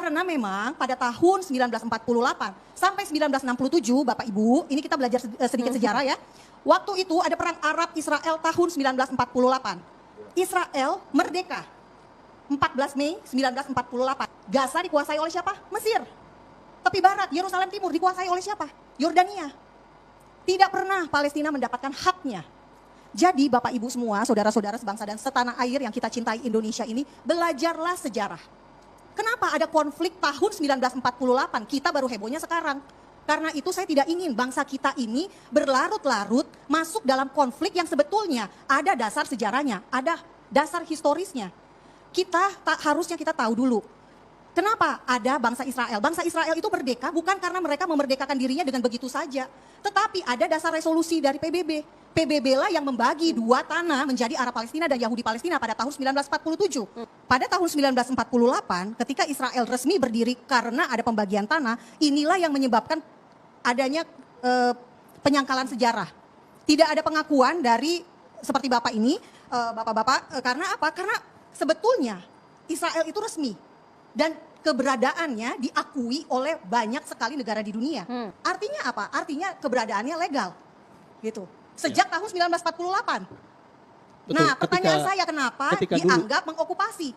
Karena memang pada tahun 1948 sampai 1967, Bapak Ibu, ini kita belajar sedikit sejarah ya. Waktu itu ada perang Arab Israel tahun 1948. Israel merdeka 14 Mei 1948. Gaza dikuasai oleh siapa? Mesir. Tepi barat, Yerusalem Timur dikuasai oleh siapa? Yordania. Tidak pernah Palestina mendapatkan haknya. Jadi Bapak Ibu semua, saudara-saudara sebangsa dan setanah air yang kita cintai Indonesia ini, belajarlah sejarah. Kenapa ada konflik tahun 1948? Kita baru hebohnya sekarang. Karena itu saya tidak ingin bangsa kita ini berlarut-larut masuk dalam konflik yang sebetulnya ada dasar sejarahnya, ada dasar historisnya. Harusnya kita tahu dulu. Kenapa ada bangsa Israel? Bangsa Israel itu merdeka bukan karena mereka memerdekakan dirinya dengan begitu saja. Tetapi ada dasar resolusi dari PBB. PBB lah yang membagi dua tanah menjadi Arab Palestina dan Yahudi Palestina pada tahun 1947. Pada tahun 1948 ketika Israel resmi berdiri karena ada pembagian tanah, inilah yang menyebabkan adanya penyangkalan sejarah. Tidak ada pengakuan dari seperti Bapak ini, Bapak-bapak, karena apa? Karena sebetulnya Israel itu resmi dan keberadaannya diakui oleh banyak sekali negara di dunia. Artinya apa? Artinya keberadaannya legal. Gitu. Sejak tahun 1948. Betul, Nah, pertanyaan saya kenapa dianggap mengokupasi?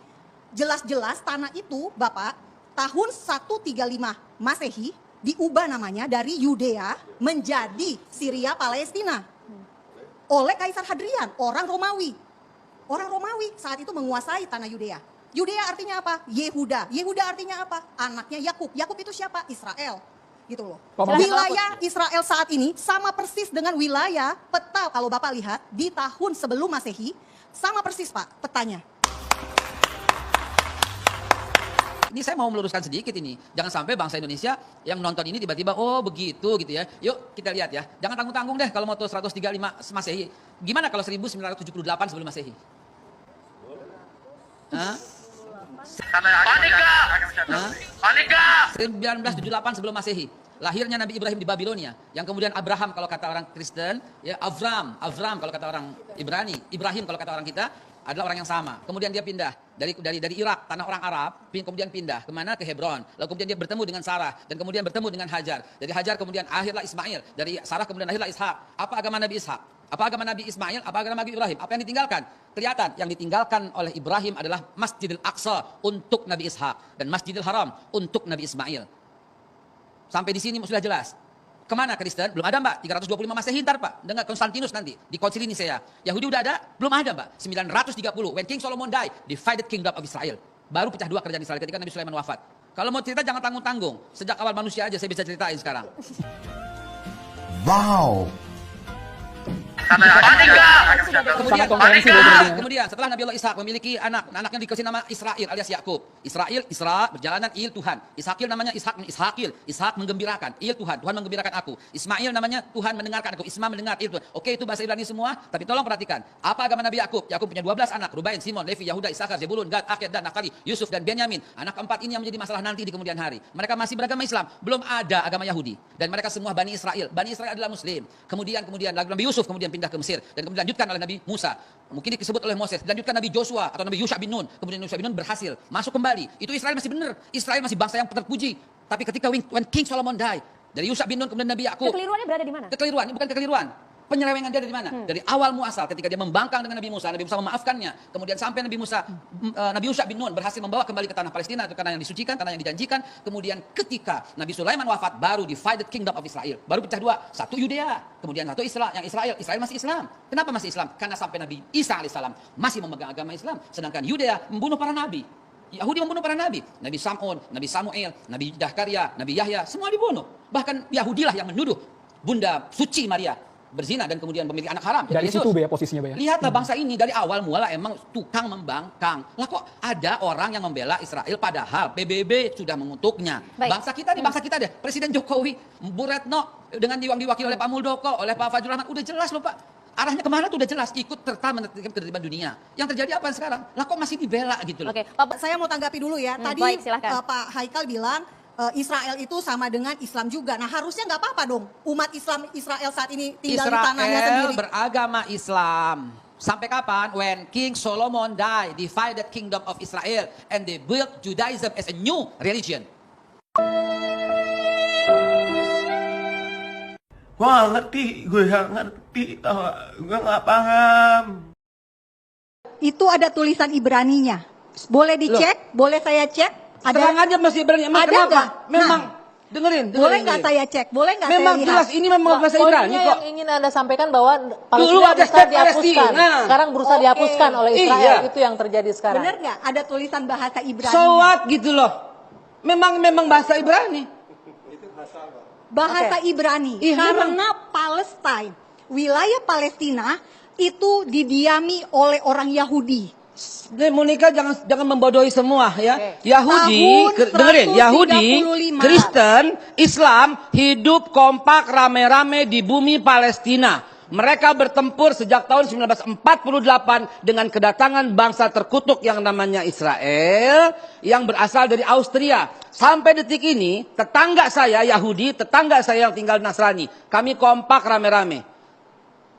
Jelas-jelas tanah itu, Bapak, tahun 135 Masehi diubah namanya dari Yudea menjadi Syria Palestina. Oleh Kaisar Hadrian, orang Romawi. Orang Romawi saat itu menguasai tanah Yudea. Yudea artinya apa? Yehuda. Yehuda artinya apa? Anaknya Yakub. Yakub itu siapa? Israel. Gitu loh. Wilayah Israel saat ini sama persis dengan wilayah peta kalau Bapak lihat di tahun sebelum Masehi, sama persis Pak petanya. Ini saya mau meluruskan sedikit ini. Jangan sampai bangsa Indonesia yang nonton ini tiba-tiba, oh begitu gitu ya. Yuk kita lihat ya. Jangan tanggung-tanggung deh kalau mau 135 Masehi. Gimana kalau 1978 sebelum Masehi? Hah? Panika! 1978 sebelum Masehi. Lahirnya Nabi Ibrahim di Babilonia. Yang kemudian Abraham kalau kata orang Kristen, ya Avram kalau kata orang Ibrani, Ibrahim kalau kata orang kita adalah orang yang sama. Kemudian dia pindah dari Irak, tanah orang Arab, kemudian pindah kemana? Ke Hebron. Lalu kemudian dia bertemu dengan Sarah dan kemudian bertemu dengan Hajar. Dari Hajar kemudian akhirlah Ismail, dari Sarah kemudian akhirlah Ishak. Apa agama Nabi Ishak? Apa agama Nabi Ismail? Apa agama Nabi Ibrahim? Apa yang ditinggalkan? Kelihatan yang ditinggalkan oleh Ibrahim adalah Masjidil Aqsa untuk Nabi Ishak dan Masjidil Haram untuk Nabi Ismail. Sampai di sini sudah jelas. Kemana Kristen? Belum ada Mbak. 325 Masehi ntar Pak. Dengar Konstantinus nanti. Di konsili Nisea. Yahudi udah ada? Belum ada Mbak. 930. When King Solomon died. Divided kingdom of Israel. Baru pecah dua kerajaan Israel ketika Nabi Sulaiman wafat. Kalau mau cerita jangan tanggung-tanggung. Sejak awal manusia aja saya bisa ceritain sekarang. Wow. Kemudian setelah Nabi Allah Ishak memiliki anaknya dikasih nama Israel alias Yakub. Isra berjalanan il Tuhan. Ishakil namanya Ishak menggembirakan, il Tuhan menggembirakan aku. Ismail namanya Tuhan mendengarkan aku, Isma mendengar il Tuhan. Oke, itu bahasa Ibrani semua, tapi tolong perhatikan. Apa agama Nabi Yakub? Yakub punya 12 anak, Rubain, Simon, Levi, Yahuda, Isakar, Zebulun, Gad, Akhir, dan Naftali, Yusuf dan Benyamin. Anak keempat ini yang menjadi masalah nanti di kemudian hari. Mereka masih beragama Islam, belum ada agama Yahudi dan mereka semua Bani Israel. Bani Israel adalah muslim. Kemudian lalu Nabi Yusuf kemudian pindah ke Mesir dan kemudian dilanjutkan oleh Nabi Musa. Mungkin disebut oleh Moses, dilanjutkan Nabi Joshua atau Nabi Yusha bin Nun. Kemudian Yusha bin Nun berhasil masuk kembali. Itu Israel masih benar. Israel masih bangsa yang terpuji. Tapi ketika when King Solomon died, dari Yusha bin Nun kemudian Nabi Yakub. Kekeliruannya berada di mana? Kekeliruan, ini bukan kekeliruan. Penyelewengan dia dari mana? Dari awal muasal ketika dia membangkang dengan Nabi Musa memaafkannya. Kemudian sampai Nabi Yusha bin Nun berhasil membawa kembali ke tanah Palestina, itu tanah yang disucikan, tanah yang dijanjikan. Kemudian ketika Nabi Sulaiman wafat, baru divided kingdom of Israel. Baru pecah dua, satu Yudea, kemudian satu Israel masih Islam. Kenapa masih Islam? Karena sampai Nabi Isa alaihissalam masih memegang agama Islam, sedangkan Yudea membunuh para nabi. Yahudi membunuh para nabi, Nabi Sam'un, Nabi Samuel, Nabi Zakaria, Nabi Yahya, semua dibunuh. Bahkan Yahudilah yang menuduh Bunda Suci Maria berzina dan kemudian memiliki anak haram. Dari situ ya posisinya ya. Lihatlah bangsa ini dari awal mula emang tukang membangkang. Lah kok ada orang yang membela Israel padahal PBB sudah mengutuknya. Baik. Bangsa kita deh. Presiden Jokowi, Bu Retno dengan diwakili oleh Pak Muldoko, oleh Pak Fajrul Rahman udah jelas loh Pak. Arahnya kemana tuh udah jelas, ikut serta menertibkan ketertiban dunia. Yang terjadi apa sekarang? Lah kok masih dibela gitu loh. Oke, Pak, Saya mau tanggapi dulu ya. Tadi baik, silakan. Pak Haikal bilang Israel itu sama dengan Islam juga. Nah harusnya nggak apa-apa dong umat Islam Israel saat ini tinggal di tanahnya Israel sendiri. beragama Islam. Sampai kapan? When King Solomon died, divided kingdom of Israel, and they built Judaism as a new religion. Gue gak ngerti, gue gak paham. Itu ada tulisan Ibraninya. Boleh dicek, boleh saya cek. Terang aja masih Ibrani. Emang ada kenapa? nggak? Memang Nah, dengerin. boleh nggak saya cek? Boleh nggak saya Memang lihat? jelas ini memang bahasa Ibrani Poinnya kok. yang ingin Anda sampaikan bahwa Dulu Palestina ada berusaha state dihapuskan. Palestina. Sekarang berusaha Oke. dihapuskan oleh Israel. Iya. Itu yang terjadi sekarang. Bener nggak? Ada tulisan bahasa Ibrani. So what gitu loh. Memang bahasa Ibrani. Bahasa Ibrani. Iya, Karena Palestina, wilayah Palestina itu didiami oleh orang Yahudi. Monica jangan membodohi semua ya. Oke. Yahudi, Tahun dengerin, Yahudi, 135. Kristen, Islam hidup kompak rame-rame di bumi Palestina. Mereka bertempur sejak tahun 1948 dengan kedatangan bangsa terkutuk yang namanya Israel yang berasal dari Austria. Sampai detik ini, tetangga saya Yahudi, tetangga saya yang tinggal Nasrani, kami kompak rame-rame.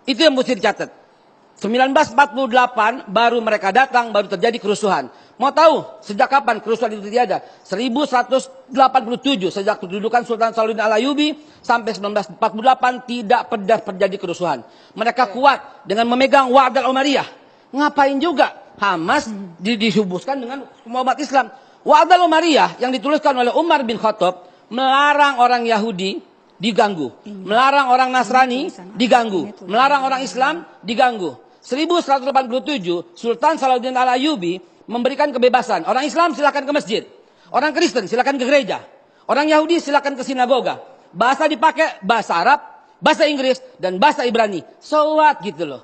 Itu yang mesti dicatat. 1948 baru mereka datang, baru terjadi kerusuhan. Mau tahu sejak kapan kerusuhan itu terjadi? 1187 sejak kedudukan Sultan Salahuddin Al-Ayyubi sampai 1948 tidak pernah terjadi kerusuhan. Mereka kuat dengan memegang Wa'd al-Umariyah. Ngapain juga Hamas dihubungkan dengan umat Islam? Wa'd al-Umariyah yang dituliskan oleh Umar bin Khattab melarang orang Yahudi diganggu, melarang orang Nasrani diganggu, melarang orang Islam diganggu. 1187 Sultan Salahuddin Al-Ayyubi memberikan kebebasan. Orang Islam silakan ke masjid, orang Kristen silakan ke gereja, orang Yahudi silakan ke sinagoga. Bahasa dipakai bahasa Arab, bahasa Inggris dan bahasa Ibrani. So what gitu loh.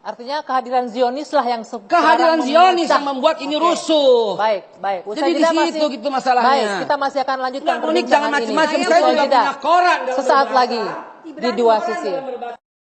Artinya kehadiran Zionis lah yang Kehadiran Zionis yang membuat ini rusuh. Baik. Jadi di situ gitu masalahnya. Baik, kita masih akan lanjutkan Nggak, Monik, jangan perbincangan ini. macam-macam. Usai Saya juga jeda. punya koran dalam Sesaat berbahasa. lagi di dua sisi.